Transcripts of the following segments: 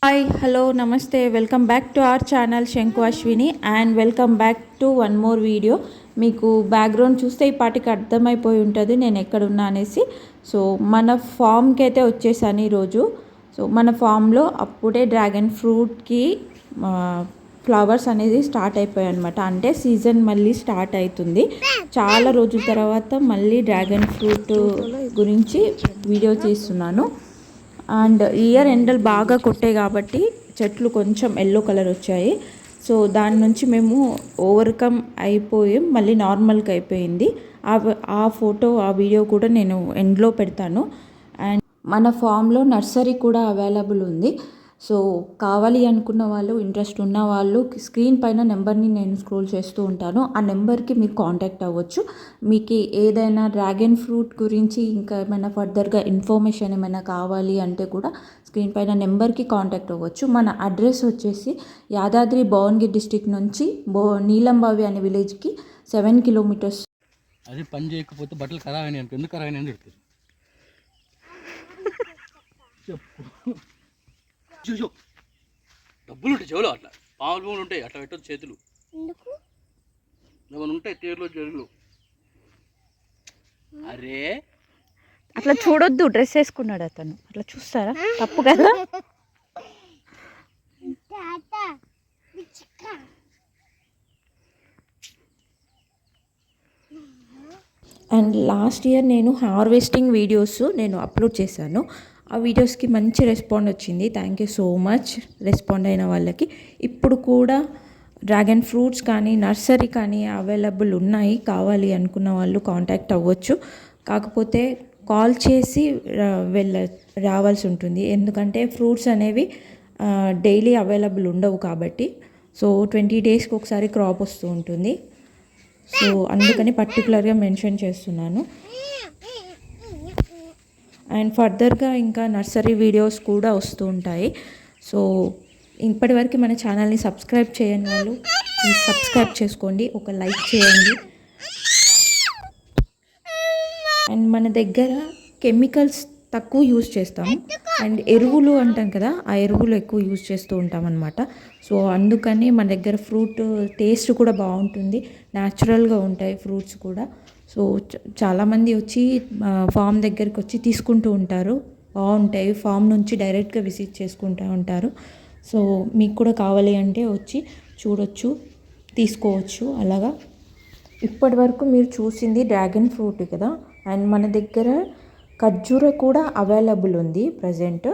Hi hello నమస్తే welcome back to our channel Shanku Ashwini and welcome back to one more video. మీకు background చూస్తే ఈ పాటికి అర్థమైపోయి ఉంటుంది నేను ఎక్కడున్నా అనేసి. సో మన ఫామ్కి అయితే వచ్చేసాను ఈరోజు. సో మన ఫామ్లో అప్పుడే డ్రాగన్ ఫ్రూట్కి ఫ్లవర్స్ అనేది స్టార్ట్ అయిపోయాయి అనమాట. అంటే సీజన్ మళ్ళీ స్టార్ట్ అవుతుంది. చాలా రోజుల తర్వాత మళ్ళీ డ్రాగన్ ఫ్రూట్ గురించి వీడియో తీస్తున్నాను. అండ్ ఇయర్ ఎండలు బాగా కొట్టాయి కాబట్టి చెట్లు కొంచెం ఎల్లో కలర్ వచ్చాయి. సో దాని నుంచి మేము ఓవర్కమ్ అయిపోయి మళ్ళీ నార్మల్గా అయిపోయింది. ఆ ఫోటో ఆ వీడియో కూడా నేను ఎండ్లో పెడతాను. అండ్ మన ఫామ్లో నర్సరీ కూడా అవైలబుల్ ఉంది. సో కావాలి అనుకున్న వాళ్ళు, ఇంట్రెస్ట్ ఉన్న వాళ్ళు స్క్రీన్ పైన నెంబర్ని నేను స్క్రోల్ చేస్తూ ఉంటాను. ఆ నెంబర్కి మీరు కాంటాక్ట్ అవ్వచ్చు. మీకు ఏదైనా డ్రాగన్ ఫ్రూట్ గురించి ఇంకా ఏమైనా ఫర్దర్గా ఇన్ఫర్మేషన్ ఏమైనా కావాలి అంటే కూడా స్క్రీన్ పైన నెంబర్కి కాంటాక్ట్ అవ్వచ్చు. మన అడ్రస్ వచ్చేసి యాదాద్రి భువనగిరి డిస్టిక్ నుంచి నీలంబావి అనే విలేజ్కి 7 కిలోమీటర్స్. అది పని చేయకపోతే బట్టలు ఖరాబ్ అయినాయి అనుకో, ఎందుకు ఖరాబ్ అయినాయి అని చెప్తారు. చెప్పు చూసో డబ్బులు ఉంటాయి చెవులు, అట్లా పాములు భూములు ఉంటాయి, అట్లా పెట్టదు చేతులు ఏమైనా ఉంటాయి తేరులో జరుగులు. అరే అట్లా చూడొద్దు, డ్రెస్ వేసుకున్నాడు అతను, అట్లా చూస్తారా తప్పు కదా. అండ్ లాస్ట్ ఇయర్ నేను హార్వెస్టింగ్ వీడియోస్ నేను అప్లోడ్ చేశాను. ఆ వీడియోస్కి మంచి రెస్పాండ్ వచ్చింది. Thank you so much respond అయిన వాళ్ళకి. ఇప్పుడు కూడా డ్రాగన్ ఫ్రూట్స్ కానీ నర్సరీ కానీ అవైలబుల్ ఉన్నాయి. కావాలి అనుకున్న వాళ్ళు కాంటాక్ట్ అవ్వచ్చు. కాకపోతే కాల్ చేసి రావాల్సి ఉంటుంది, ఎందుకంటే ఫ్రూట్స్ అనేవి డైలీ అవైలబుల్ ఉండవు కాబట్టి. సో 20 డేస్కి ఒకసారి క్రాప్ వస్తూ ఉంటుంది. సో అందుకని పర్టికులర్గా మెన్షన్ చేస్తున్నాను. అండ్ ఫర్దర్గా ఇంకా నర్సరీ వీడియోస్ కూడా వస్తూ ఉంటాయి. సో ఇప్పటివరకు మన ఛానల్ని సబ్స్క్రైబ్ చేయని వాళ్ళు సబ్స్క్రైబ్ చేసుకోండి, ఒక లైక్ చేయండి. అండ్ మన దగ్గర కెమికల్స్ తక్కువ యూజ్ చేస్తాము. అండ్ ఎరువులు అంటాం కదా, ఆ ఎరువులు ఎక్కువ యూజ్ చేస్తూ ఉంటాం అన్నమాట. సో అందుకని మన దగ్గర ఫ్రూట్ టేస్ట్ కూడా బాగుంటుంది, న్యాచురల్గా ఉంటాయి ఫ్రూట్స్ కూడా. సో చాలామంది వచ్చి ఫామ్ దగ్గరికి వచ్చి తీసుకుంటూ ఉంటారు, బాగుంటాయి. ఫామ్ నుంచి డైరెక్ట్గా విజిట్ చేసుకుంటూ ఉంటారు. సో మీకు కూడా కావాలి అంటే వచ్చి చూడొచ్చు, తీసుకోవచ్చు. అలాగా ఇప్పటి వరకు మీరు చూసింది డ్రాగన్ ఫ్రూట్ కదా. అండ్ మన దగ్గర ఖర్జూర కూడా అవైలబుల్ ఉంది ప్రజెంట్.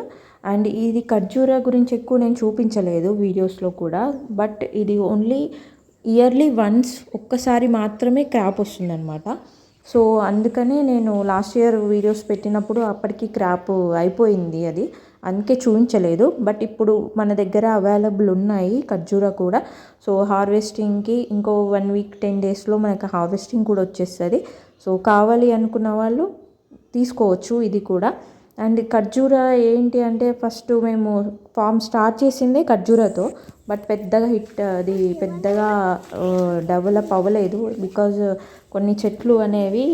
అండ్ ఇది ఖర్జూర గురించి ఎక్కువ నేను చూపించలేదు వీడియోస్లో కూడా, బట్ ఇది ఓన్లీ ఇయర్లీ వన్స్ ఒక్కసారి మాత్రమే క్రాప్ వస్తుందన్నమాట. సో అందుకనే నేను లాస్ట్ ఇయర్ వీడియోస్ పెట్టినప్పుడు అప్పటికి క్రాప్ అయిపోయింది, అది అందుకే చూపించలేదు. బట్ ఇప్పుడు మన దగ్గర అవైలబుల్ ఉన్నాయి ఖర్జూర కూడా. సో హార్వెస్టింగ్కి ఇంకో 1 వీక్ 10 డేస్లో మనకు హార్వెస్టింగ్ కూడా వచ్చేస్తుంది. సో కావాలి అనుకున్న వాళ్ళు తీసుకోవచ్చు ఇది కూడా. అండ్ ఖర్జూర ఏంటి అంటే ఫస్ట్ మేము ఫామ్ స్టార్ట్ చేసిందే ఖర్జూరతో, బట్ పెద్దగా హిట్ అది పెద్దగా డెవలప్ అవ్వలేదు. బికాజ్ కొన్ని చెట్లు అనేవి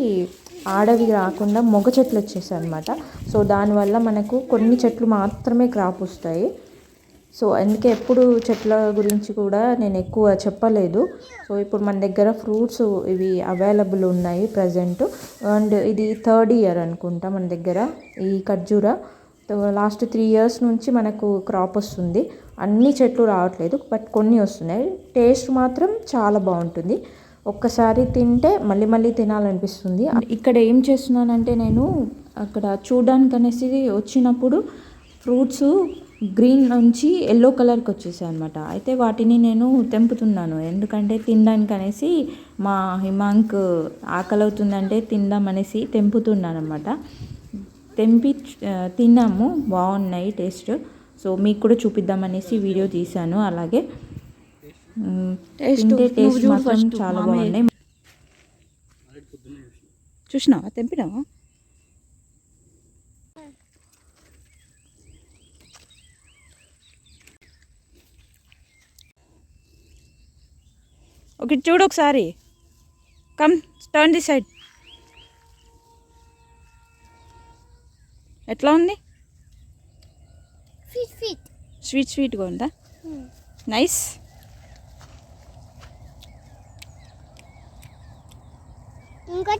ఆడవి రాకుండా మొగ చెట్లు వచ్చేసాయి అనమాట. సో దానివల్ల మనకు కొన్ని చెట్లు మాత్రమే క్రాప్ వస్తాయి. సో అందుకే ఎప్పుడు చెట్ల గురించి కూడా నేను ఎక్కువ చెప్పలేదు. సో ఇప్పుడు మన దగ్గర ఫ్రూట్స్ ఇవి అవైలబుల్ ఉన్నాయి ప్రజెంట్. అండ్ ఇది 3rd ఇయర్ అనుకుంటా మన దగ్గర ఈ ఖర్జూర. లాస్ట్ 3 ఇయర్స్ నుంచి మనకు క్రాప్ వస్తుంది. అన్ని చెట్లు రావట్లేదు, బట్ కొన్ని వస్తున్నాయి. టేస్ట్ మాత్రం చాలా బాగుంటుంది, ఒక్కసారి తింటే మళ్ళీ మళ్ళీ తినాలనిపిస్తుంది. ఇక్కడ ఏం చేస్తున్నానంటే నేను అక్కడ చూడడానికి అనేసి వచ్చినప్పుడు ఫ్రూట్స్ గ్రీన్ నుంచి ఎల్లో కలర్కి వచ్చేసాయి అనమాట. అయితే వాటిని నేను తెంపుతున్నాను, ఎందుకంటే తినడానికి అనేసి మా హిమాంక్ ఆకలి అవుతుందంటే తిందాం అనేసి తెంపుతున్నాను అనమాట. తెంపి తిన్నాము, బాగున్నాయి టేస్ట్. సో మీకు కూడా చూపిద్దామనేసి వీడియో తీశాను. అలాగే టేస్ట్ మాత్రం చాలా బాగున్నాయి. చూసినావా, తెంపినావా? ఓకే చూడు ఒకసారి, కమ్ టర్న్ ది సైడ్. ఎట్లా ఉంది? స్వీట్గా ఉందా? నైస్. ఇంకా